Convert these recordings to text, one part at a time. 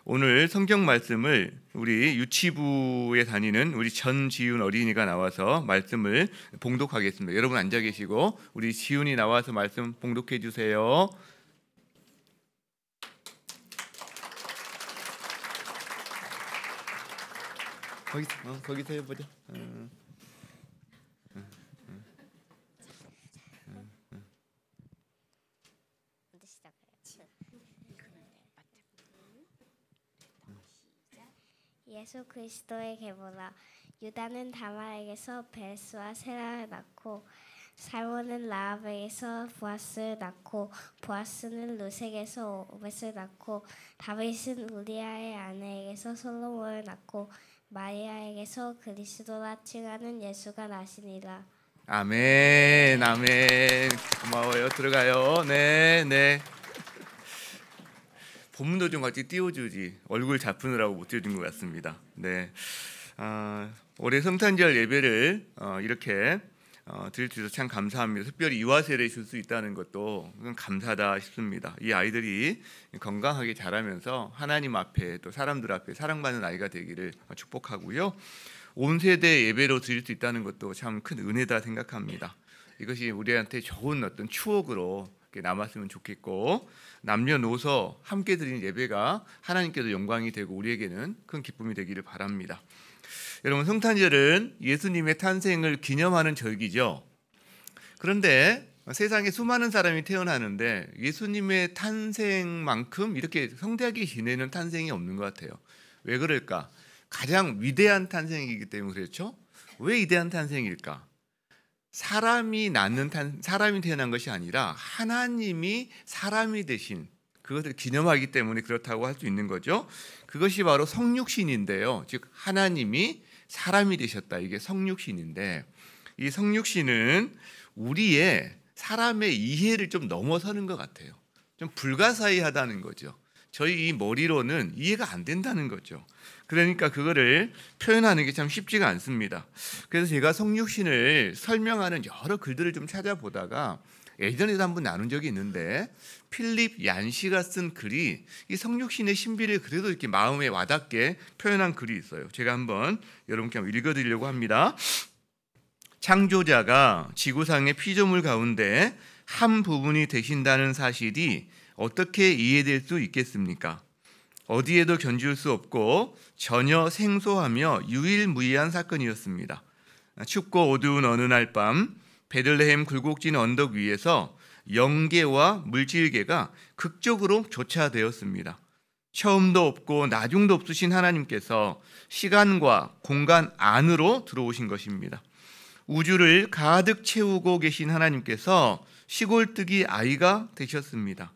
오늘 성경 말씀을 우리 유치부에 다니는 우리 전지훈 어린이가 나와서 말씀을 봉독하겠습니다. 여러분 앉아 계시고 우리 지훈이 나와서 말씀 봉독해 주세요. 거기서 해보자. 예수 그리스도의 계보라. 유다는 다말에게서 베스와 세라를 낳고 살몬은 라합에게서 보아스를 낳고 보아스는 루sek에서 오벳을 낳고 다윗은 우리아의 아내에게서 솔로몬을 낳고 마리아에게서 그리스도라 칭하는 예수가 나시니라. 아멘, 아멘. 고마워요. 들어가요. 네. 본문도 좀 같이 띄워주지. 얼굴 잡으느라고 못 띄워준 것 같습니다. 네. 올해 성탄절 예배를 이렇게 드릴 수 있어서 참 감사합니다. 특별히 이화세례 줄 수 있다는 것도 감사하다 싶습니다. 이 아이들이 건강하게 자라면서 하나님 앞에 또 사람들 앞에 사랑받는 아이가 되기를 축복하고요. 온 세대 예배로 드릴 수 있다는 것도 참 큰 은혜다 생각합니다. 이것이 우리한테 좋은 어떤 추억으로 남았으면 좋겠고, 남녀노소 함께 드리는 예배가 하나님께도 영광이 되고 우리에게는 큰 기쁨이 되기를 바랍니다. 여러분, 성탄절은 예수님의 탄생을 기념하는 절기죠. 그런데 세상에 수많은 사람이 태어나는데 예수님의 탄생만큼 이렇게 성대하게 지내는 탄생이 없는 것 같아요. 왜 그럴까? 가장 위대한 탄생이기 때문에 그렇죠. 왜 위대한 탄생일까? 사람이 태어난 것이 아니라 하나님이 사람이 되신 그것을 기념하기 때문에 그렇다고 할 수 있는 거죠. 그것이 바로 성육신인데요. 즉 하나님이 사람이 되셨다. 이게 성육신인데, 이 성육신은 우리의 사람의 이해를 좀 넘어서는 것 같아요. 좀 불가사의하다는 거죠. 저희 이 머리로는 이해가 안 된다는 거죠. 그러니까 그거를 표현하는 게 참 쉽지가 않습니다. 그래서 제가 성육신을 설명하는 여러 글들을 좀 찾아보다가 예전에도 한번 나눈 적이 있는데, 필립 얀시가 쓴 글이 이 성육신의 신비를 그래도 이렇게 마음에 와닿게 표현한 글이 있어요. 제가 한번 여러분께 읽어드리려고 합니다. 창조자가 지구상의 피조물 가운데 한 부분이 되신다는 사실이 어떻게 이해될 수 있겠습니까? 어디에도 견줄 수 없고 전혀 생소하며 유일무이한 사건이었습니다. 춥고 어두운 어느 날 밤 베들레헴 굴곡진 언덕 위에서 영계와 물질계가 극적으로 교차되었습니다. 처음도 없고 나중도 없으신 하나님께서 시간과 공간 안으로 들어오신 것입니다. 우주를 가득 채우고 계신 하나님께서 시골뜨기 아이가 되셨습니다.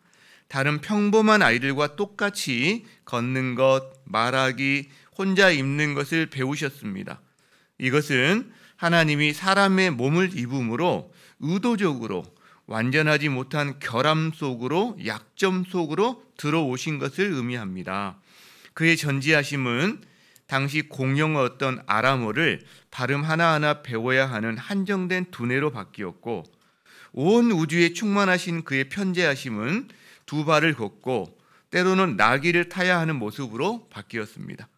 다른 평범한 아이들과 똑같이 걷는 것, 말하기, 혼자 입는 것을 배우셨습니다. 이것은 하나님이 사람의 몸을 입음으로 의도적으로 완전하지 못한 결함 속으로, 약점 속으로 들어오신 것을 의미합니다. 그의 전지하심은 당시 공용어였던 아람어를 발음 하나하나 배워야 하는 한정된 두뇌로 바뀌었고, 온 우주에 충만하신 그의 편재하심은 두 발을 걷고 때로는 나귀를 타야 하는 모습으로 바뀌었습니다.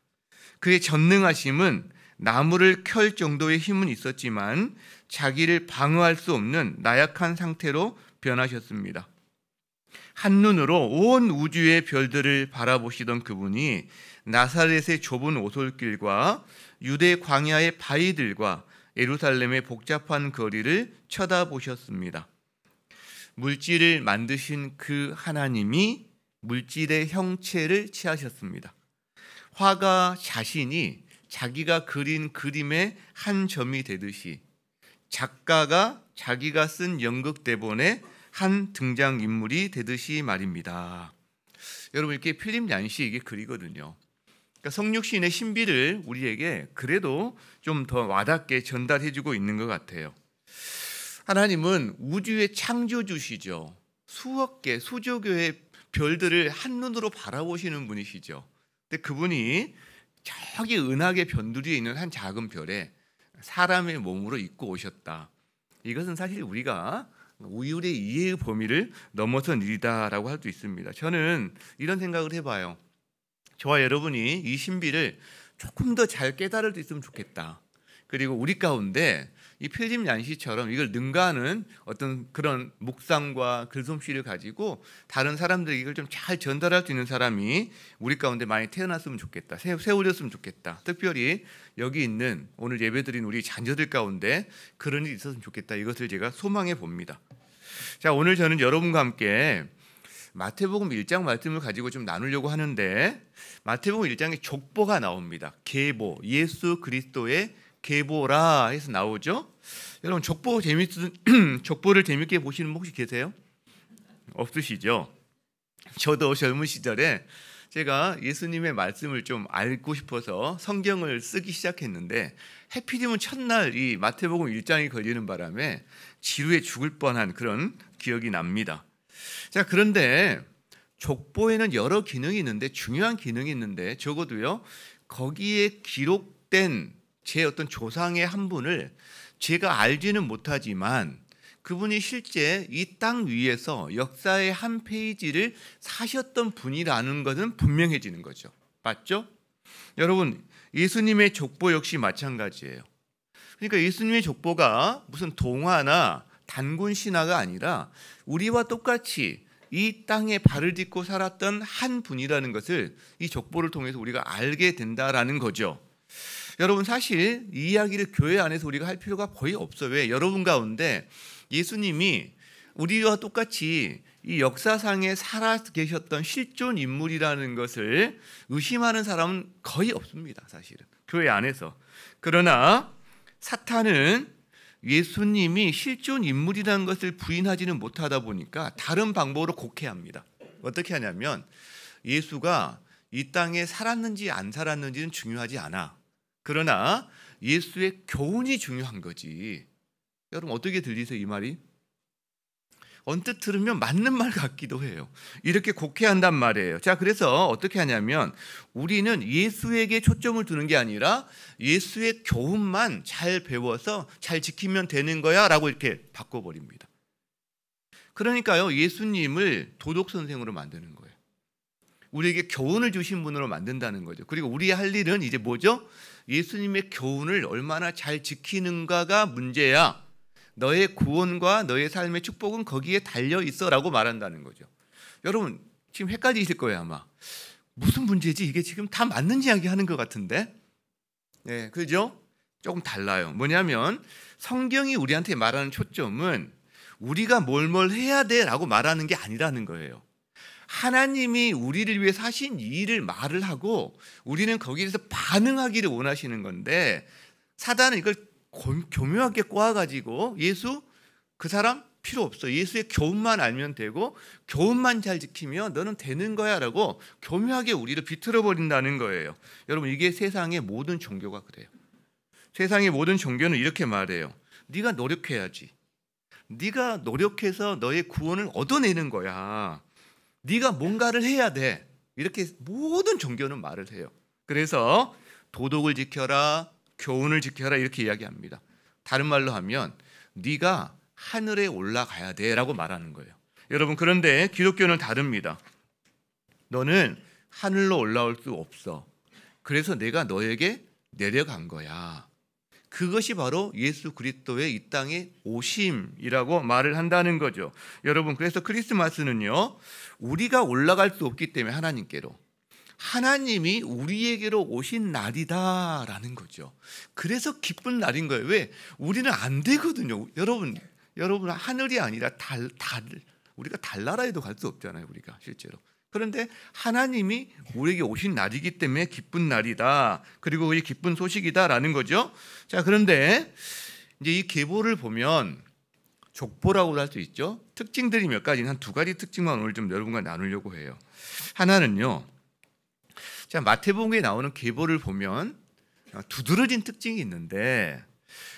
그의 전능하심은 나무를 켤 정도의 힘은 있었지만 자기를 방어할 수 없는 나약한 상태로 변하셨습니다. 한눈으로 온 우주의 별들을 바라보시던 그분이 나사렛의 좁은 오솔길과 유대 광야의 바위들과 예루살렘의 복잡한 거리를 쳐다보셨습니다. 물질을 만드신 그 하나님이 물질의 형체를 취하셨습니다. 화가 자신이 자기가 그린 그림의 한 점이 되듯이 작가가 자기가 쓴 연극 대본의 한 등장인물이 되듯이 말입니다. 여러분, 이렇게 필립 얀시 이게 글이거든요. 그러니까 성육신의 신비를 우리에게 그래도 좀 더 와닿게 전달해주고 있는 것 같아요. 하나님은 우주의 창조주시죠. 수억 개, 수조 개의 별들을 한눈으로 바라보시는 분이시죠. 근데 그분이 저기 은하계 변두리에 있는 한 작은 별에 사람의 몸으로 입고 오셨다. 이것은 사실 우리가 우리의 이해의 범위를 넘어선 일이다라고 할 수 있습니다. 저는 이런 생각을 해봐요. 저와 여러분이 이 신비를 조금 더 잘 깨달을 수 있으면 좋겠다. 그리고 우리 가운데 이 필립 얀시처럼 이걸 능가하는 어떤 그런 묵상과 글솜씨를 가지고 다른 사람들에게 이걸 좀 잘 전달할 수 있는 사람이 우리 가운데 많이 태어났으면 좋겠다. 세워졌으면 좋겠다. 특별히 여기 있는 오늘 예배드린 우리 자녀들 가운데 그런 일이 있었으면 좋겠다. 이것을 제가 소망해 봅니다. 자, 오늘 저는 여러분과 함께 마태복음 1장 말씀을 가지고 좀 나누려고 하는데, 마태복음 1장에 족보가 나옵니다. 계보, 예수 그리스도의 계보라 해서 나오죠. 여러분 족보를 재밌게 보시는 분 혹시 계세요? 없으시죠? 저도 젊은 시절에 제가 예수님의 말씀을 좀 알고 싶어서 성경을 쓰기 시작했는데, 해필이면 첫날 이 마태복음 1장이 걸리는 바람에 지루해 죽을 뻔한 그런 기억이 납니다. 자, 그런데 족보에는 여러 기능이 있는데, 중요한 기능이 있는데, 적어도요 거기에 기록된 제 어떤 조상의 한 분을 제가 알지는 못하지만 그분이 실제 이 땅 위에서 역사의 한 페이지를 사셨던 분이라는 것은 분명해지는 거죠. 맞죠? 여러분, 예수님의 족보 역시 마찬가지예요. 그러니까 예수님의 족보가 무슨 동화나 단군 신화가 아니라 우리와 똑같이 이 땅에 발을 딛고 살았던 한 분이라는 것을 이 족보를 통해서 우리가 알게 된다라는 거죠. 여러분, 사실 이 이야기를 교회 안에서 우리가 할 필요가 거의 없어요. 왜? 여러분 가운데 예수님이 우리와 똑같이 이 역사상에 살아 계셨던 실존 인물이라는 것을 의심하는 사람은 거의 없습니다. 사실은 교회 안에서. 그러나 사탄은 예수님이 실존 인물이라는 것을 부인하지는 못하다 보니까 다른 방법으로 곡해합니다. 어떻게 하냐면, 예수가 이 땅에 살았는지 안 살았는지는 중요하지 않아. 그러나 예수의 교훈이 중요한 거지. 여러분, 어떻게 들리세요, 이 말이? 언뜻 들으면 맞는 말 같기도 해요. 이렇게 곡해한단 말이에요. 자, 그래서 어떻게 하냐면, 우리는 예수에게 초점을 두는 게 아니라 예수의 교훈만 잘 배워서 잘 지키면 되는 거야 라고 이렇게 바꿔버립니다. 그러니까요, 예수님을 도덕 선생으로 만드는 거예요. 우리에게 교훈을 주신 분으로 만든다는 거죠. 그리고 우리의 할 일은 이제 뭐죠? 예수님의 교훈을 얼마나 잘 지키는가가 문제야. 너의 구원과 너의 삶의 축복은 거기에 달려 있어라고 말한다는 거죠. 여러분, 지금 헷갈리실 거예요, 아마. 무슨 문제지? 이게 지금 다 맞는 이야기 하는 것 같은데? 네, 그죠? 조금 달라요. 뭐냐면, 성경이 우리한테 말하는 초점은 우리가 뭘 해야 돼라고 말하는 게 아니라는 거예요. 하나님이 우리를 위해 하신 이 일을 말을 하고 우리는 거기에서 반응하기를 원하시는 건데, 사단은 이걸 교묘하게 꼬아가지고 예수 그 사람 필요 없어. 예수의 교훈만 알면 되고 교훈만 잘 지키면 너는 되는 거야 라고 교묘하게 우리를 비틀어 버린다는 거예요. 여러분, 이게 세상의 모든 종교가 그래요. 세상의 모든 종교는 이렇게 말해요. 네가 노력해야지. 네가 노력해서 너의 구원을 얻어내는 거야. 네가 뭔가를 해야 돼. 이렇게 모든 종교는 말을 해요. 그래서 도덕을 지켜라, 교훈을 지켜라 이렇게 이야기합니다. 다른 말로 하면 네가 하늘에 올라가야 돼라고 말하는 거예요. 여러분, 그런데 기독교는 다릅니다. 너는 하늘로 올라올 수 없어. 그래서 내가 너에게 내려간 거야. 그것이 바로 예수 그리스도의 이 땅의 오심이라고 말을 한다는 거죠. 여러분, 그래서 크리스마스는요, 우리가 올라갈 수 없기 때문에 하나님께로, 하나님이 우리에게로 오신 날이다라는 거죠. 그래서 기쁜 날인 거예요. 왜? 우리는 안 되거든요. 여러분 하늘이 아니라 우리가 달나라에도 갈 수 없잖아요, 우리가 실제로. 그런데 하나님이 우리에게 오신 날이기 때문에 기쁜 날이다. 그리고 이 기쁜 소식이다라는 거죠. 자, 그런데 이제 이 계보를 보면 족보라고도 할 수 있죠. 특징들이 몇 가지는 한 두 가지 특징만 오늘 좀 여러분과 나누려고 해요. 하나는요, 자, 마태복음에 나오는 계보를 보면 두드러진 특징이 있는데,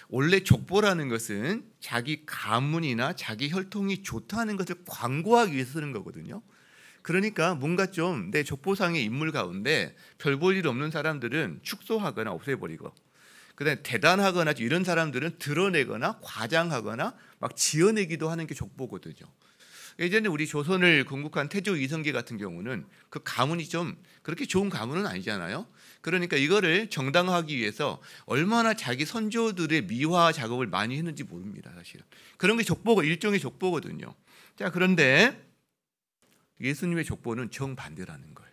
원래 족보라는 것은 자기 가문이나 자기 혈통이 좋다는 것을 광고하기 위해서 쓰는 거거든요. 그러니까 뭔가 좀 내 족보상의 인물 가운데 별 볼 일 없는 사람들은 축소하거나 없애버리고, 그다음에 대단하거나 이런 사람들은 드러내거나 과장하거나 막 지어내기도 하는 게 족보거든요. 예전에 우리 조선을 건국한 태조 이성계 같은 경우는 그 가문이 좀 그렇게 좋은 가문은 아니잖아요. 그러니까 이거를 정당화하기 위해서 얼마나 자기 선조들의 미화 작업을 많이 했는지 모릅니다. 사실은 그런 게 족보고 일종의 족보거든요. 자, 그런데 예수님의 족보는 정반대라는 거예요.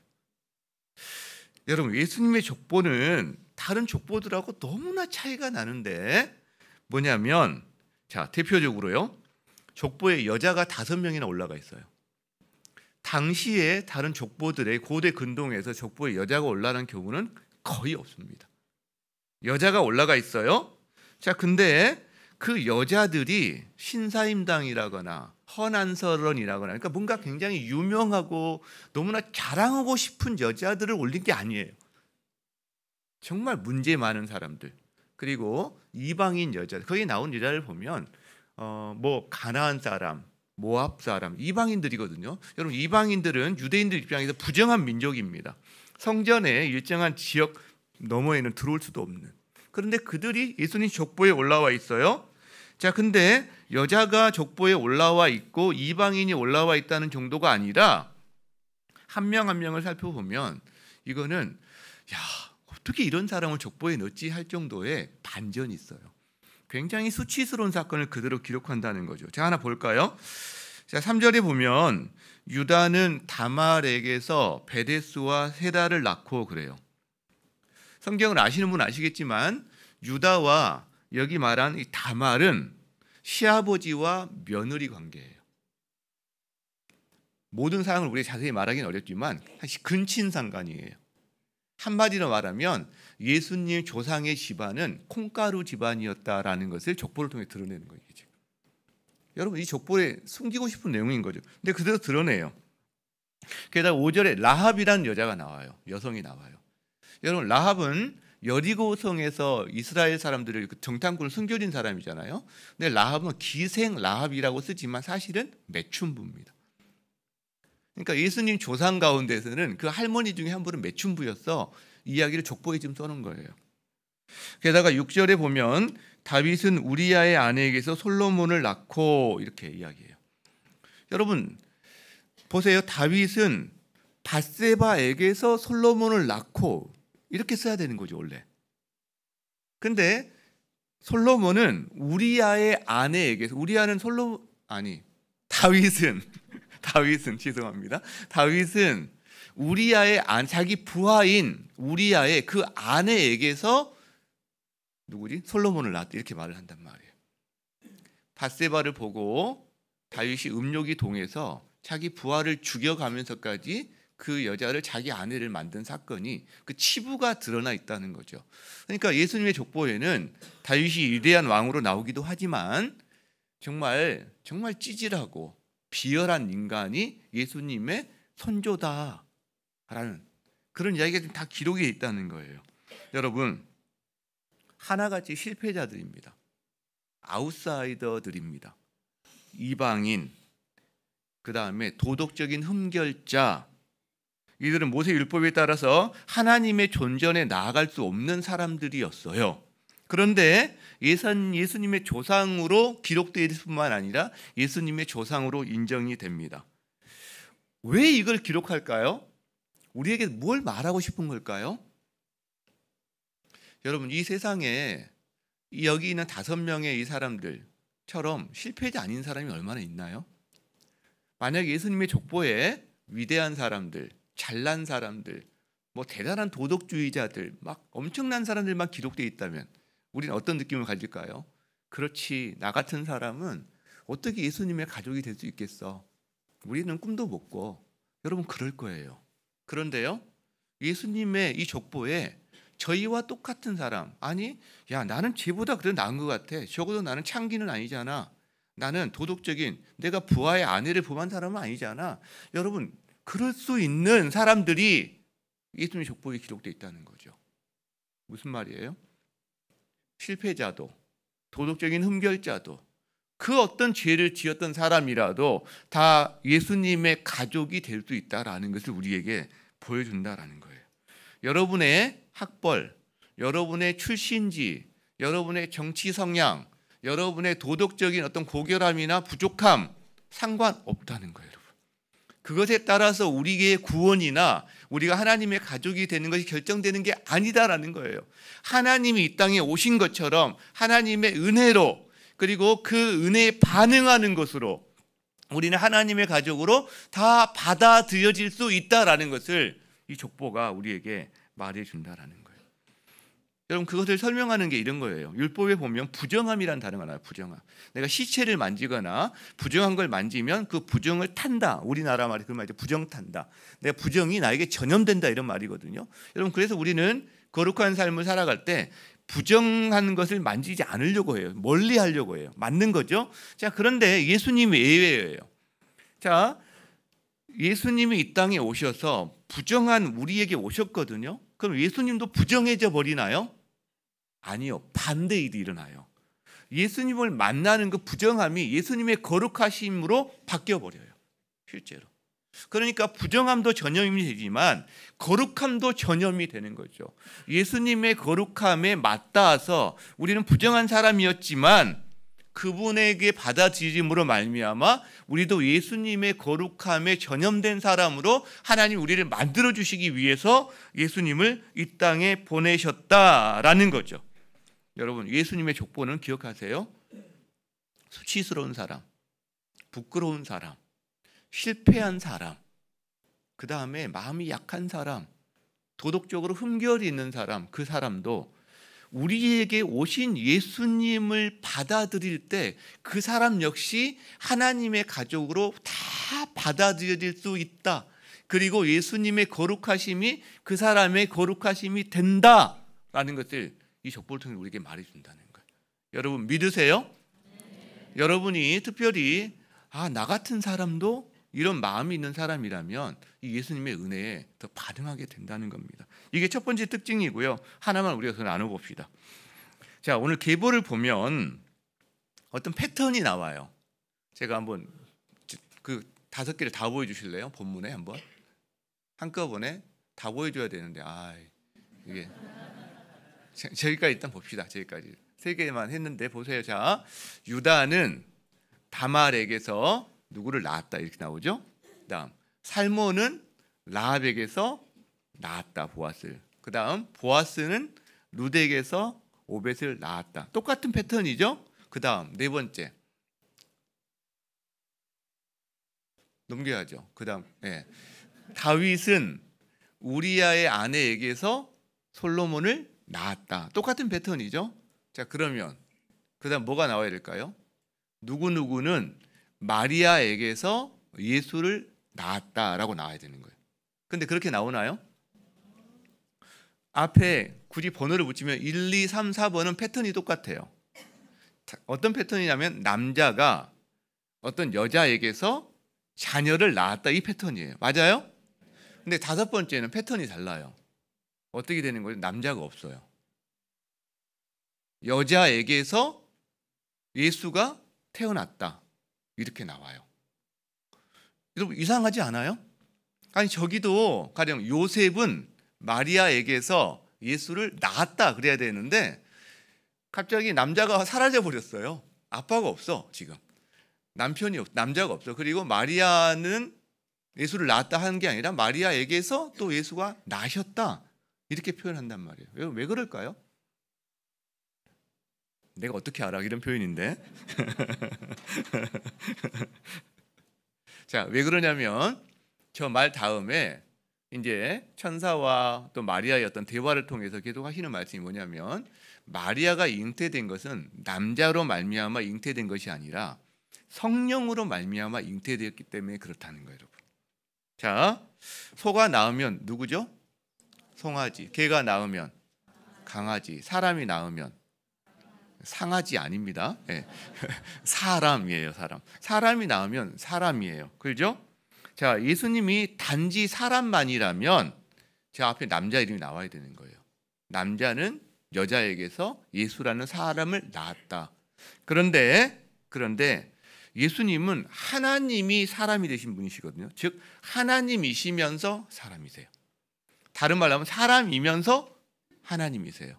여러분, 예수님의 족보는 다른 족보들하고 너무나 차이가 나는데 뭐냐면, 자, 대표적으로요, 족보에 여자가 5명이나 올라가 있어요. 당시에 다른 족보들의 고대 근동에서 족보에 여자가 올라가는 경우는 거의 없습니다. 여자가 올라가 있어요. 자, 근데 그 여자들이 신사임당이라거나 허난설원이라거나, 그러니까 뭔가 굉장히 유명하고 너무나 자랑하고 싶은 여자들을 올린 게 아니에요. 정말 문제 많은 사람들, 그리고 이방인 여자, 거기 나온 여자를 보면 뭐 가나안 사람, 모압 사람, 이방인들이거든요. 여러분, 이방인들은 유대인들 입장에서 부정한 민족입니다. 성전의 일정한 지역 너머에는 들어올 수도 없는. 그런데 그들이 예수님 족보에 올라와 있어요. 자, 근데 여자가 족보에 올라와 있고 이방인이 올라와 있다는 정도가 아니라 한 명 한 명을 살펴보면 이거는, 야, 어떻게 이런 사람을 족보에 넣지 할 정도의 반전이 있어요. 굉장히 수치스러운 사건을 그대로 기록한다는 거죠. 자, 하나 볼까요? 자, 3절에 보면 유다는 다말에게서 베데스와 세라를 낳고 그래요. 성경을 아시는 분은 아시겠지만 유다와 여기 말한 이 다말은 시아버지와 며느리 관계예요. 모든 사항을 우리가 자세히 말하기는 어렵지만 사실 근친상간이에요. 한마디로 말하면 예수님 조상의 집안은 콩가루 집안이었다라는 것을 족보를 통해 드러내는 거예요. 지금. 여러분, 이 족보에 숨기고 싶은 내용인 거죠. 근데 그대로 드러내요. 게다가 5절에 라합이라는 여자가 나와요. 여성이 나와요. 여러분, 라합은 여리고성에서 이스라엘 사람들을 정탐꾼을 숨겨진 사람이잖아요. 근데 라합은 기생 라합이라고 쓰지만 사실은 매춘부입니다. 그러니까 예수님 조상 가운데서는 그 할머니 중에 한 분은 매춘부였어. 이야기를 족보에 지금 써놓은 거예요. 게다가 6절에 보면 다윗은 우리야의 아내에게서 솔로몬을 낳고 이렇게 이야기해요. 여러분 보세요. 다윗은 밧세바에게서 솔로몬을 낳고 이렇게 써야 되는 거죠 원래. 근데 솔로몬은 우리야의 아내에게서, 우리야는 다윗은 죄송합니다. 다윗은 우리야의 자기 부하인 우리야의 그 아내에게서 누구지? 솔로몬을 낳았다 이렇게 말을 한단 말이에요. 밧세바를 보고 다윗이 음욕이 동해서 자기 부하를 죽여가면서까지 그 여자를 자기 아내를 만든 사건이 그 치부가 드러나 있다는 거죠. 그러니까 예수님의 족보에는 다윗이 위대한 왕으로 나오기도 하지만 정말 찌질하고 비열한 인간이 예수님의 선조다라는 그런 이야기가 다 기록이 돼 있다는 거예요. 여러분, 하나같이 실패자들입니다. 아웃사이더들입니다. 이방인, 그 다음에 도덕적인 흠결자, 이들은 모세율법에 따라서 하나님의 존전에 나아갈 수 없는 사람들이었어요. 그런데 예수님의 조상으로 기록되어 있을 뿐만 아니라 예수님의 조상으로 인정이 됩니다. 왜 이걸 기록할까요? 우리에게 뭘 말하고 싶은 걸까요? 여러분, 이 세상에 여기 있는 5명의 이 사람들처럼 실패자 아닌 사람이 얼마나 있나요? 만약 예수님의 족보에 위대한 사람들, 잘난 사람들, 뭐 대단한 도덕주의자들, 막 엄청난 사람들만 기록되어 있다면 우리는 어떤 느낌을 가질까요? 그렇지, 나 같은 사람은 어떻게 예수님의 가족이 될 수 있겠어? 우리는 꿈도 못 꿔. 여러분, 그럴 거예요. 그런데요, 예수님의 이 족보에 저희와 똑같은 사람, 아니, 야, 나는 쟤보다 그래도 나은 것 같아. 적어도 나는 창기는 아니잖아. 나는 도덕적인, 내가 부하의 아내를 범한 사람은 아니잖아. 여러분, 그럴 수 있는 사람들이 예수님의 족보에 기록되어 있다는 거죠. 무슨 말이에요? 실패자도, 도덕적인 흠결자도, 그 어떤 죄를 지었던 사람이라도 다 예수님의 가족이 될 수 있다라는 것을 우리에게 보여준다라는 거예요. 여러분의 학벌, 여러분의 출신지, 여러분의 정치 성향, 여러분의 도덕적인 어떤 고결함이나 부족함, 상관없다는 거예요, 여러분. 그것에 따라서 우리의 구원이나 우리가 하나님의 가족이 되는 것이 결정되는 게 아니다라는 거예요. 하나님이 이 땅에 오신 것처럼 하나님의 은혜로, 그리고 그 은혜에 반응하는 것으로 우리는 하나님의 가족으로 다 받아들여질 수 있다라는 것을 이 족보가 우리에게 말해준다라는 거예요. 여러분, 그것을 설명하는 게 이런 거예요. 율법에 보면 부정함이라는 단어가 나와요. 부정함. 내가 시체를 만지거나 부정한 걸 만지면 그 부정을 탄다. 우리나라 말이 그 말이죠. 부정 탄다. 내가 부정이 나에게 전염된다, 이런 말이거든요. 여러분, 그래서 우리는 거룩한 삶을 살아갈 때 부정한 것을 만지지 않으려고 해요. 멀리 하려고 해요. 맞는 거죠. 자, 그런데 예수님이 예외예요. 자, 예수님이 이 땅에 오셔서 부정한 우리에게 오셨거든요. 그럼 예수님도 부정해져 버리나요? 아니요. 반대 일이 일어나요. 예수님을 만나는 그 부정함이 예수님의 거룩하심으로 바뀌어 버려요. 실제로. 그러니까 부정함도 전염이 되지만 거룩함도 전염이 되는 거죠. 예수님의 거룩함에 맞닿아서 우리는 부정한 사람이었지만 그분에게 받아들임으로 말미암아 우리도 예수님의 거룩함에 전염된 사람으로 하나님 우리를 만들어 주시기 위해서 예수님을 이 땅에 보내셨다라는 거죠. 여러분, 예수님의 족보는 기억하세요. 수치스러운 사람, 부끄러운 사람, 실패한 사람, 그 다음에 마음이 약한 사람, 도덕적으로 흠결이 있는 사람, 그 사람도 우리에게 오신 예수님을 받아들일 때 그 사람 역시 하나님의 가족으로 다 받아들여질 수 있다. 그리고 예수님의 거룩하심이 그 사람의 거룩하심이 된다라는 것을 이 족보를 통해 우리에게 말해준다는 거예요. 여러분, 믿으세요? 네. 여러분이 특별히 나 같은 사람도 이런 마음이 있는 사람이라면 이 예수님의 은혜에 더 반응하게 된다는 겁니다. 이게 첫 번째 특징이고요. 하나만 우리가 더 나눠봅시다. 자, 오늘 계보를 보면 어떤 패턴이 나와요. 제가 한번 그 5개를 다 보여주실래요? 본문에 한번 한꺼번에 다 보여줘야 되는데 이게 저기까지 일단 봅시다. 저기까지 3개만 했는데 보세요. 자, 유다는 다말에게서 누구를 낳았다, 이렇게 나오죠. 그다음 살몬은 라합에게서 낳았다, 보아스를. 그다음 보아스는 룻에게서 오벳을 낳았다. 똑같은 패턴이죠. 그다음 4번째 넘겨야죠. 그다음 다윗은 우리아의 아내에게서 솔로몬을 낳았다. 똑같은 패턴이죠. 자, 그러면 그다음 뭐가 나와야 될까요? 누구누구는 마리아에게서 예수를 낳았다라고 나와야 되는 거예요. 근데 그렇게 나오나요? 앞에 굳이 번호를 붙이면 1, 2, 3, 4번은 패턴이 똑같아요. 어떤 패턴이냐면 남자가 어떤 여자에게서 자녀를 낳았다, 이 패턴이에요. 맞아요? 근데 5번째는 패턴이 달라요. 어떻게 되는 거예요? 남자가 없어요. 여자에게서 예수가 태어났다, 이렇게 나와요. 여러분, 이상하지 않아요? 아니, 저기도 가령 요셉은 마리아에게서 예수를 낳았다 그래야 되는데 갑자기 남자가 사라져 버렸어요. 아빠가 없어. 지금 남자가 없어. 그리고 마리아는 예수를 낳았다 하는 게 아니라 마리아에게서 또 예수가 나셨다, 이렇게 표현한단 말이에요. 왜 그럴까요? 내가 어떻게 알아? 이런 표현인데. 자, 왜 그러냐면 저 말 다음에 이제 천사와 또 마리아의 어떤 대화를 통해서 계속 하시는 말씀이 뭐냐면, 마리아가 잉태된 것은 남자로 말미암아 잉태된 것이 아니라 성령으로 말미암아 잉태되었기 때문에 그렇다는 거예요, 여러분. 자, 소가 낳으면 누구죠? 송아지. 개가 낳으면 강아지. 사람이 낳으면 상아지 아닙니다. 네. 사람이에요, 사람. 사람이 낳으면 사람이에요. 그렇죠? 자, 예수님이 단지 사람만이라면 제 앞에 남자 이름이 나와야 되는 거예요. 남자는 여자에게서 예수라는 사람을 낳았다. 그런데 예수님은 하나님이 사람이 되신 분이시거든요. 즉 하나님이시면서 사람이세요. 다른 말로 하면 사람이면서 하나님이세요.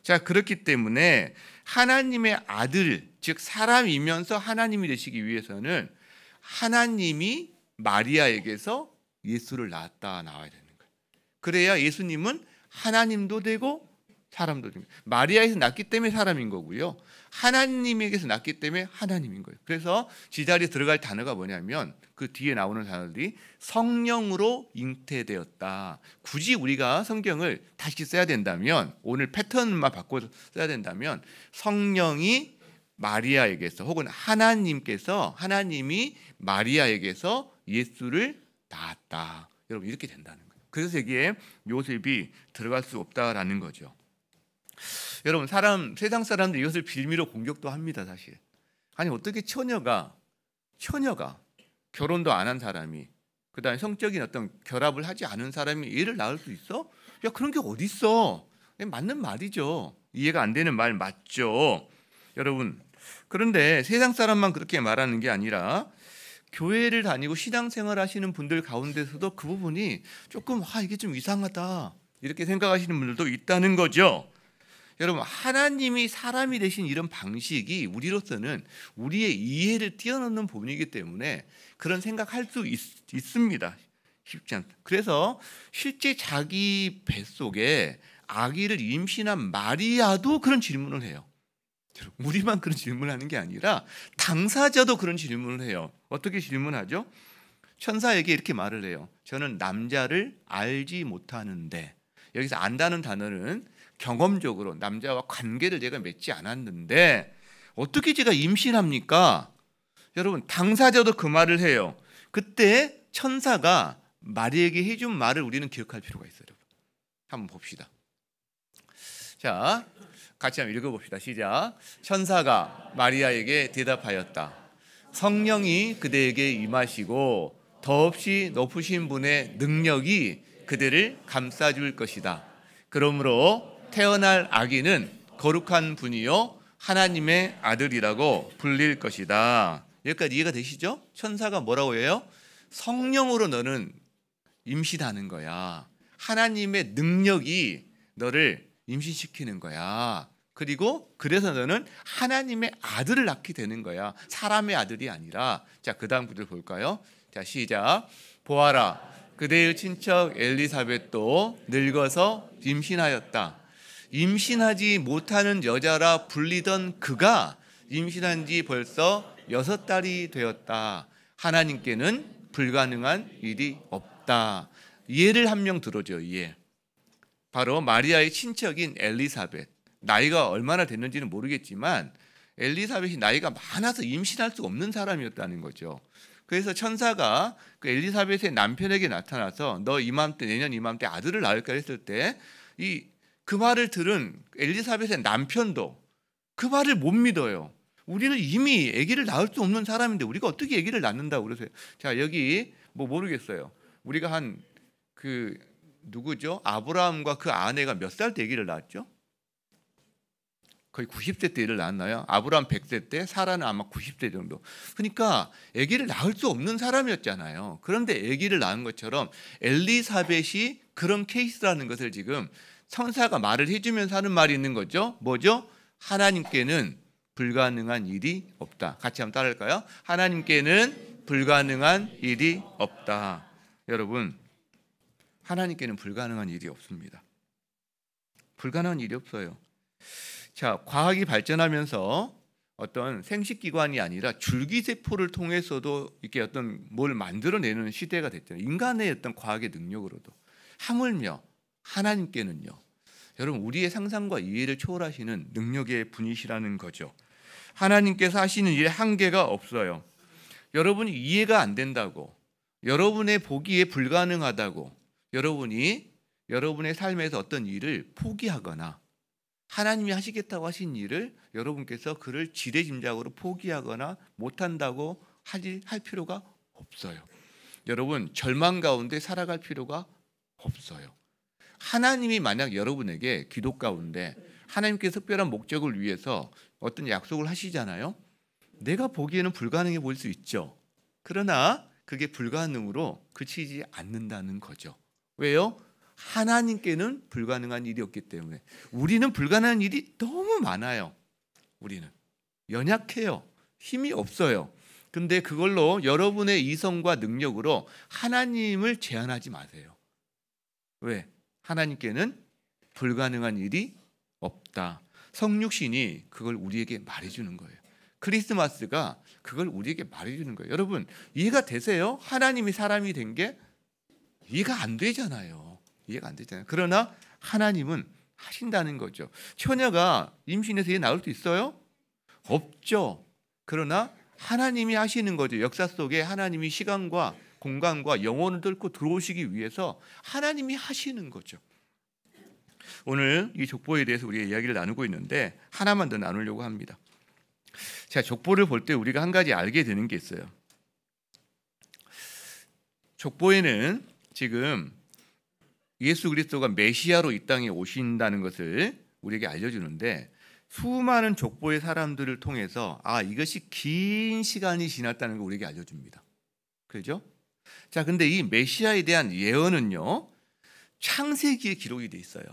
자, 그렇기 때문에 하나님의 아들, 즉 사람이면서 하나님이 되시기 위해서는 하나님이 마리아에게서 예수를 낳았다 나와야 되는 거예요. 그래야 예수님은 하나님도 되고 사람도 되고, 마리아에서 낳기 때문에 사람인 거고요, 하나님에게서 낳기 때문에 하나님인 거예요. 그래서 지자리에 들어갈 단어가 뭐냐면 그 뒤에 나오는 단어들이 성령으로 잉태되었다. 굳이 우리가 성경을 다시 써야 된다면, 오늘 패턴만 바꿔서 써야 된다면, 성령이 마리아에게서 혹은 하나님이 마리아에게서 예수를 낳았다. 여러분, 이렇게 된다는 거예요. 그래서 여기에 요셉이 들어갈 수 없다라는 거죠. 여러분, 세상 사람들 이것을 빌미로 공격도 합니다. 사실 아니, 어떻게 처녀가 결혼도 안 한 사람이, 그다음에 성적인 어떤 결합을 하지 않은 사람이 애를 낳을 수 있어? 야, 그런 게 어디 있어? 맞는 말이죠. 이해가 안 되는 말 맞죠, 여러분. 그런데 세상 사람만 그렇게 말하는 게 아니라 교회를 다니고 신앙생활 하시는 분들 가운데서도 그 부분이 조금 이게 좀 이상하다 이렇게 생각하시는 분들도 있다는 거죠. 여러분, 하나님이 사람이 되신 이런 방식이 우리로서는 우리의 이해를 뛰어넘는 부분이기 때문에 그런 생각할 수 있습니다. 쉽지 않다. 그래서 실제 자기 뱃속에 아기를 임신한 마리아도 그런 질문을 해요. 우리만 그런 질문을 하는 게 아니라 당사자도 그런 질문을 해요. 어떻게 질문하죠? 천사에게 이렇게 말을 해요. 저는 남자를 알지 못하는데, 여기서 안다는 단어는 경험적으로 남자와 관계를 제가 맺지 않았는데 어떻게 제가 임신합니까? 여러분, 당사자도 그 말을 해요. 그때 천사가 마리아에게 해준 말을 우리는 기억할 필요가 있어요. 한번 봅시다. 자, 같이 한번 읽어봅시다. 시작. 천사가 마리아에게 대답하였다. 성령이 그대에게 임하시고 더없이 높으신 분의 능력이 그대를 감싸줄 것이다. 그러므로 태어날 아기는 거룩한 분이요 하나님의 아들이라고 불릴 것이다. 여기까지 이해가 되시죠? 천사가 뭐라고 해요? 성령으로 너는 임신하는 거야. 하나님의 능력이 너를 임신시키는 거야. 그리고 그래서 너는 하나님의 아들을 낳게 되는 거야. 사람의 아들이 아니라. 자, 그 다음 구절 볼까요? 자, 시작. 보아라, 그대의 친척 엘리사벳도 늙어서 임신하였다. 임신하지 못하는 여자라 불리던 그가 임신한 지 벌써 6달이 되었다. 하나님께는 불가능한 일이 없다. 예를 한 명 들어줘. 예. 바로 마리아의 친척인 엘리사벳. 나이가 얼마나 됐는지는 모르겠지만 엘리사벳이 나이가 많아서 임신할 수 없는 사람이었다는 거죠. 그래서 천사가 그 엘리사벳의 남편에게 나타나서 너 이맘때, 내년 이맘때 아들을 낳을까 했을 때 그 말을 들은 엘리사벳의 남편도 그 말을 못 믿어요. 우리는 이미 아기를 낳을 수 없는 사람인데 우리가 어떻게 아기를 낳는다고 그러세요? 자, 여기 모르겠어요. 우리가 한 누구죠? 아브라함과 그 아내가 몇 살 때 아기를 낳았죠? 거의 90세 때 애를 낳았나요? 아브라함 100세 때, 사라는 아마 90세 정도. 그러니까 아기를 낳을 수 없는 사람이었잖아요. 그런데 아기를 낳은 것처럼 엘리사벳이 그런 케이스라는 것을 지금 천사가 말을 해주면서 하는 말이 있는 거죠. 뭐죠? 하나님께는 불가능한 일이 없다. 같이 한번 따라할까요? 하나님께는 불가능한 일이 없다. 여러분, 하나님께는 불가능한 일이 없습니다. 불가능한 일이 없어요. 자, 과학이 발전하면서 어떤 생식기관이 아니라 줄기세포를 통해서도 이렇게 어떤 뭘 만들어내는 시대가 됐잖아요. 인간의 어떤 과학의 능력으로도. 하물며 하나님께는요, 여러분, 우리의 상상과 이해를 초월하시는 능력의 분이시라는 거죠. 하나님께서 하시는 일에 한계가 없어요. 여러분이 이해가 안 된다고, 여러분의 보기에 불가능하다고 여러분이 여러분의 삶에서 어떤 일을 포기하거나 하나님이 하시겠다고 하신 일을 여러분께서 그를 지레짐작으로 포기하거나 못한다고 할 필요가 없어요. 여러분, 절망 가운데 살아갈 필요가 없어요. 하나님이 만약 여러분에게 기도 가운데 하나님께서 특별한 목적을 위해서 어떤 약속을 하시잖아요. 내가 보기에는 불가능해 보일 수 있죠. 그러나 그게 불가능으로 그치지 않는다는 거죠. 왜요? 하나님께는 불가능한 일이 없기 때문에. 우리는 불가능한 일이 너무 많아요. 우리는 연약해요. 힘이 없어요. 근데 그걸로 여러분의 이성과 능력으로 하나님을 제한하지 마세요. 왜? 하나님께는 불가능한 일이 없다. 성육신이 그걸 우리에게 말해주는 거예요. 크리스마스가 그걸 우리에게 말해주는 거예요. 여러분 이해가 되세요? 하나님이 사람이 된 게 이해가 안 되잖아요. 이해가 안 되잖아요. 그러나 하나님은 하신다는 거죠. 처녀가 임신해서 애 낳을 수 있어요? 없죠. 그러나 하나님이 하시는 거죠. 역사 속에 하나님이 시간과 공간과 영혼을 뚫고 들어오시기 위해서 하나님이 하시는 거죠. 오늘 이 족보에 대해서 우리가 이야기를 나누고 있는데 하나만 더 나누려고 합니다. 자, 족보를 볼 때 우리가 한 가지 알게 되는 게 있어요. 족보에는 지금 예수 그리스도가 메시아로 이 땅에 오신다는 것을 우리에게 알려주는데 수많은 족보의 사람들을 통해서 이것이 긴 시간이 지났다는 걸 우리에게 알려줍니다. 그렇죠? 자, 근데 이 메시아에 대한 예언은요, 창세기에 기록이 돼 있어요.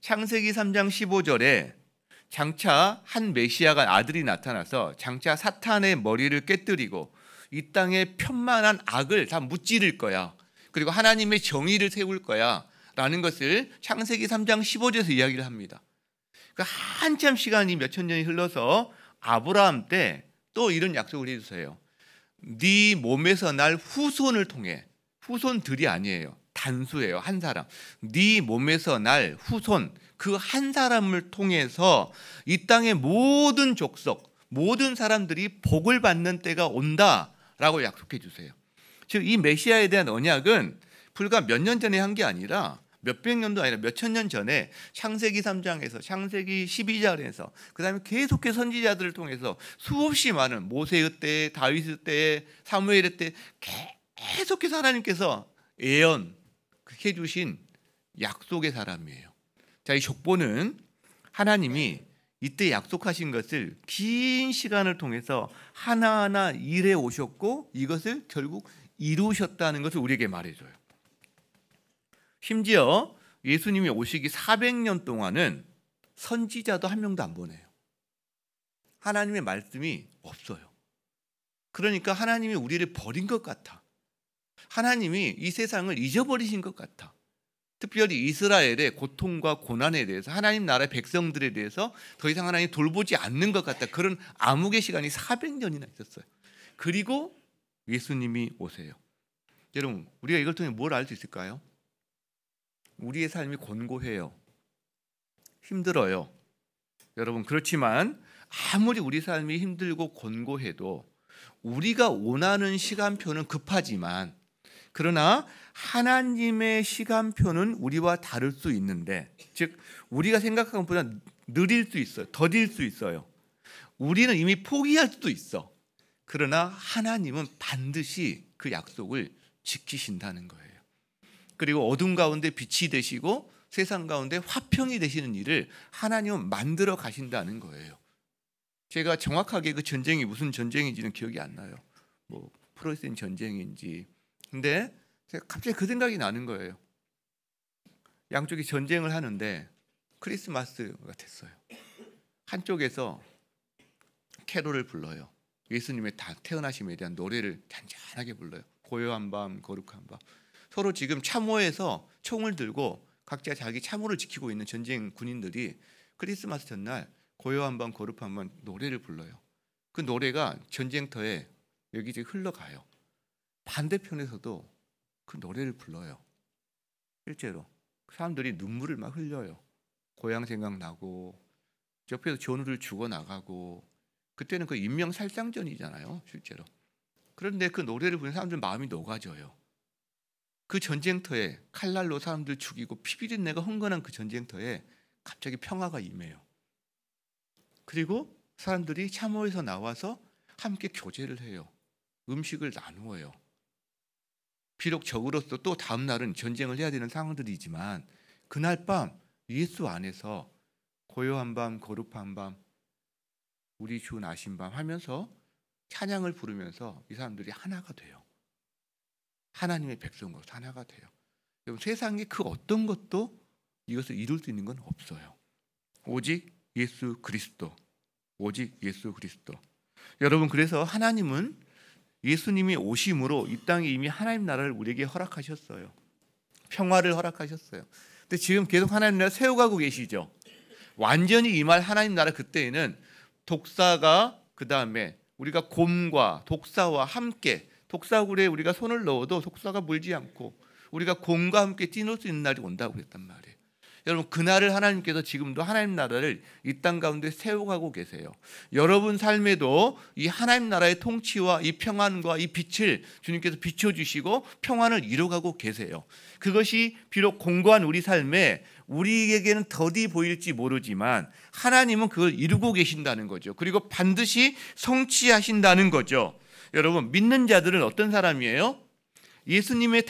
창세기 3장 15절에 장차 한 메시아가 아들이 나타나서 장차 사탄의 머리를 깨뜨리고 이 땅에 편만한 악을 다 무찌를 거야. 그리고 하나님의 정의를 세울 거야. 라는 것을 창세기 3장 15절에서 이야기를 합니다. 그러니까 한참 시간이 몇천 년이 흘러서 아브라함 때 또 이런 약속을 해주세요. 네 몸에서 날 후손을 통해, 후손들이 아니에요. 단수예요. 한 사람. 네 몸에서 날 후손, 그 한 사람을 통해서 이 땅의 모든 족속, 모든 사람들이 복을 받는 때가 온다라고 약속해 주세요. 즉 이 메시아에 대한 언약은 불과 몇 년 전에 한 게 아니라 몇백 년도 아니라 몇천 년 전에 창세기 3장에서 창세기 12장에서 그다음에 계속해서 선지자들을 통해서 수없이 많은 모세의 때, 다윗의 때, 사무엘의 때 계속해서 하나님께서 예언해 주신 약속의 사람이에요. 자, 이 족보는 하나님이 이때 약속하신 것을 긴 시간을 통해서 하나하나 일해 오셨고 이것을 결국 이루셨다는 것을 우리에게 말해줘요. 심지어 예수님이 오시기 400년 동안은 선지자도 한 명도 안 보내요. 하나님의 말씀이 없어요. 그러니까 하나님이 우리를 버린 것 같아. 하나님이 이 세상을 잊어버리신 것 같아. 특별히 이스라엘의 고통과 고난에 대해서 하나님 나라의 백성들에 대해서 더 이상 하나님이 돌보지 않는 것 같다. 그런 암흑의 시간이 400년이나 있었어요. 그리고 예수님이 오세요. 여러분 우리가 이걸 통해 뭘 알 수 있을까요? 우리의 삶이 곤고해요. 힘들어요. 여러분 그렇지만 아무리 우리 삶이 힘들고 곤고해도 우리가 원하는 시간표는 급하지만 그러나 하나님의 시간표는 우리와 다를 수 있는데 즉 우리가 생각한 것보다 느릴 수 있어요. 더딜 수 있어요. 우리는 이미 포기할 수도 있어. 그러나 하나님은 반드시 그 약속을 지키신다는 거예요. 그리고 어둠 가운데 빛이 되시고 세상 가운데 화평이 되시는 일을 하나님은 만들어 가신다는 거예요. 제가 정확하게 그 전쟁이 무슨 전쟁인지는 기억이 안 나요. 뭐 프로이센 전쟁인지. 근데 제가 갑자기 그 생각이 나는 거예요. 양쪽이 전쟁을 하는데 크리스마스가 됐어요. 한쪽에서 캐롤을 불러요. 예수님의 다 태어나심에 대한 노래를 잔잔하게 불러요. 고요한 밤, 거룩한 밤. 서로 지금 참호에서 총을 들고 각자 자기 참호를 지키고 있는 전쟁 군인들이 크리스마스 전날 고요한 밤, 거룩한 밤 노래를 불러요. 그 노래가 전쟁터에 여기저기 흘러가요. 반대편에서도 그 노래를 불러요. 실제로 사람들이 눈물을 막 흘려요. 고향 생각나고 옆에서 전우를 죽어나가고 그때는 그 인명살상전이잖아요. 실제로. 그런데 그 노래를 부르는 사람들 마음이 녹아져요. 그 전쟁터에 칼날로 사람들 죽이고 피비린내가 흥건한 그 전쟁터에 갑자기 평화가 임해요. 그리고 사람들이 참호에서 나와서 함께 교제를 해요. 음식을 나누어요. 비록 적으로서 또 다음 날은 전쟁을 해야 되는 상황들이지만 그날 밤 예수 안에서 고요한 밤, 거룩한 밤, 우리 주 나신 밤 하면서 찬양을 부르면서 이 사람들이 하나가 돼요. 하나님의 백성으로 하나가 돼요. 여러분 세상에 그 어떤 것도 이것을 이룰 수 있는 건 없어요. 오직 예수 그리스도. 오직 예수 그리스도. 여러분 그래서 하나님은 예수님이 오심으로 이 땅에 이미 하나님 나라를 우리에게 허락하셨어요. 평화를 허락하셨어요. 근데 지금 계속 하나님 나라 세워가고 계시죠. 완전히 임할 하나님 나라 그때에는 독사가 그 다음에 우리가 곰과 독사와 함께 독사굴에 우리가 손을 넣어도 독사가 물지 않고 우리가 곰과 함께 뛰놀 수 있는 날이 온다고 그랬단 말이에요. 여러분 그날을 하나님께서 지금도 하나님 나라를 이 땅 가운데 세워가고 계세요. 여러분 삶에도 이 하나님 나라의 통치와 이 평안과 이 빛을 주님께서 비춰주시고 평안을 이루어가고 계세요. 그것이 비록 공고한 우리 삶에 우리에게는 더디 보일지 모르지만 하나님은 그걸 이루고 계신다는 거죠. 그리고 반드시 성취하신다는 거죠. 여러분 믿는 자들은 어떤 사람이에요? 예수님의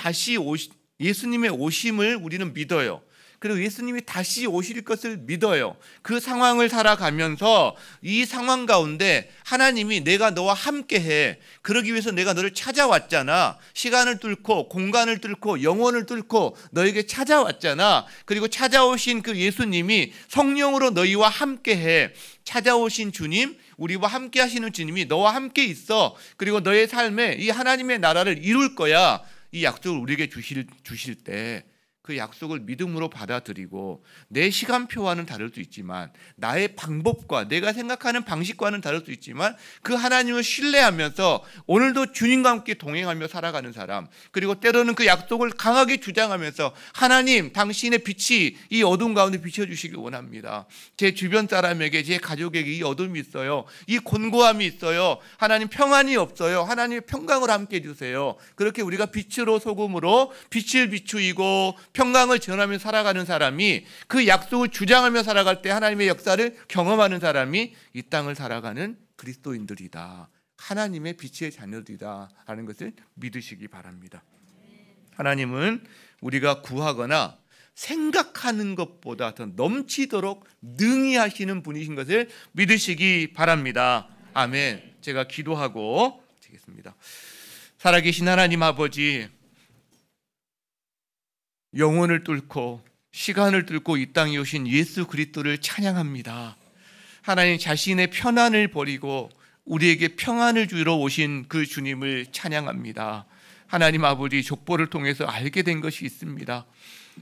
오심을 우리는 믿어요. 그리고 예수님이 다시 오실 것을 믿어요. 그 상황을 살아가면서 이 상황 가운데 하나님이 내가 너와 함께해. 그러기 위해서 내가 너를 찾아왔잖아. 시간을 뚫고 공간을 뚫고 영혼을 뚫고 너에게 찾아왔잖아. 그리고 찾아오신 그 예수님이 성령으로 너희와 함께해. 찾아오신 주님, 우리와 함께 하시는 주님이 너와 함께 있어. 그리고 너의 삶에 이 하나님의 나라를 이룰 거야. 이 약속을 우리에게 주실 때 그 약속을 믿음으로 받아들이고 내 시간표와는 다를 수 있지만 나의 방법과 내가 생각하는 방식과는 다를 수 있지만 그 하나님을 신뢰하면서 오늘도 주님과 함께 동행하며 살아가는 사람, 그리고 때로는 그 약속을 강하게 주장하면서 하나님 당신의 빛이 이 어둠 가운데 비춰주시기 원합니다. 제 주변 사람에게 제 가족에게 이 어둠이 있어요. 이 곤고함이 있어요. 하나님 평안이 없어요. 하나님의 평강을 함께 해주세요. 그렇게 우리가 빛으로 소금으로 빛을 비추이고 평강을 전하며 살아가는 사람이 그 약속을 주장하며 살아갈 때 하나님의 역사를 경험하는 사람이 이 땅을 살아가는 그리스도인들이다. 하나님의 빛의 자녀들이다 하는 것을 믿으시기 바랍니다. 하나님은 우리가 구하거나 생각하는 것보다 더 넘치도록 능히 하시는 분이신 것을 믿으시기 바랍니다. 아멘. 제가 기도하고 마치겠습니다. 살아계신 하나님 아버지, 영혼을 뚫고 시간을 뚫고 이 땅에 오신 예수 그리스도를 찬양합니다. 하나님 자신의 편안을 버리고 우리에게 평안을 주러 오신 그 주님을 찬양합니다. 하나님 아버지, 족보를 통해서 알게 된 것이 있습니다.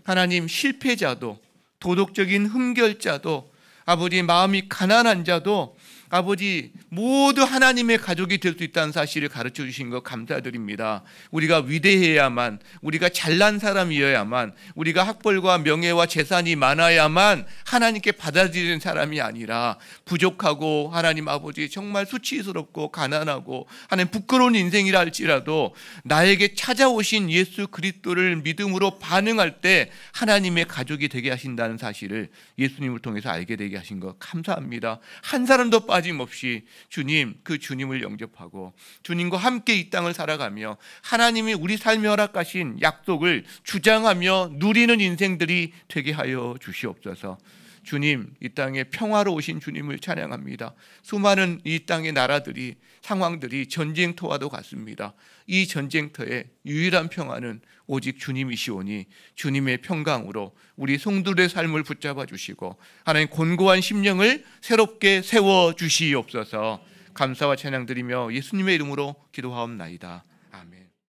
하나님, 실패자도 도덕적인 흠결자도 아버지 마음이 가난한 자도 아버지 모두 하나님의 가족이 될 수 있다는 사실을 가르쳐 주신 것 감사드립니다. 우리가 위대해야만, 우리가 잘난 사람이어야만, 우리가 학벌과 명예와 재산이 많아야만 하나님께 받아들이는 사람이 아니라 부족하고 하나님 아버지 정말 수치스럽고 가난하고 하나님 부끄러운 인생이라 할지라도 나에게 찾아오신 예수 그리스도를 믿음으로 반응할 때 하나님의 가족이 되게 하신다는 사실을 예수님을 통해서 알게 되게 하신 것 감사합니다. 한 사람도 빠짐없이 주님, 그 주님을 영접하고 주님과 함께 이 땅을 살아가며 하나님이 우리 삶에 허락하신 약속을 주장하며 누리는 인생들이 되게 하여 주시옵소서. 주님, 이 땅에 평화로 오신 주님을 찬양합니다. 수많은 이 땅의 나라들이, 상황들이 전쟁터와도 같습니다. 이 전쟁터의 유일한 평화는 오직 주님이시오니 주님의 평강으로 우리 성도들의 삶을 붙잡아 주시고 하나님 곤고한 심령을 새롭게 세워 주시옵소서. 감사와 찬양 드리며 예수님의 이름으로 기도하옵나이다.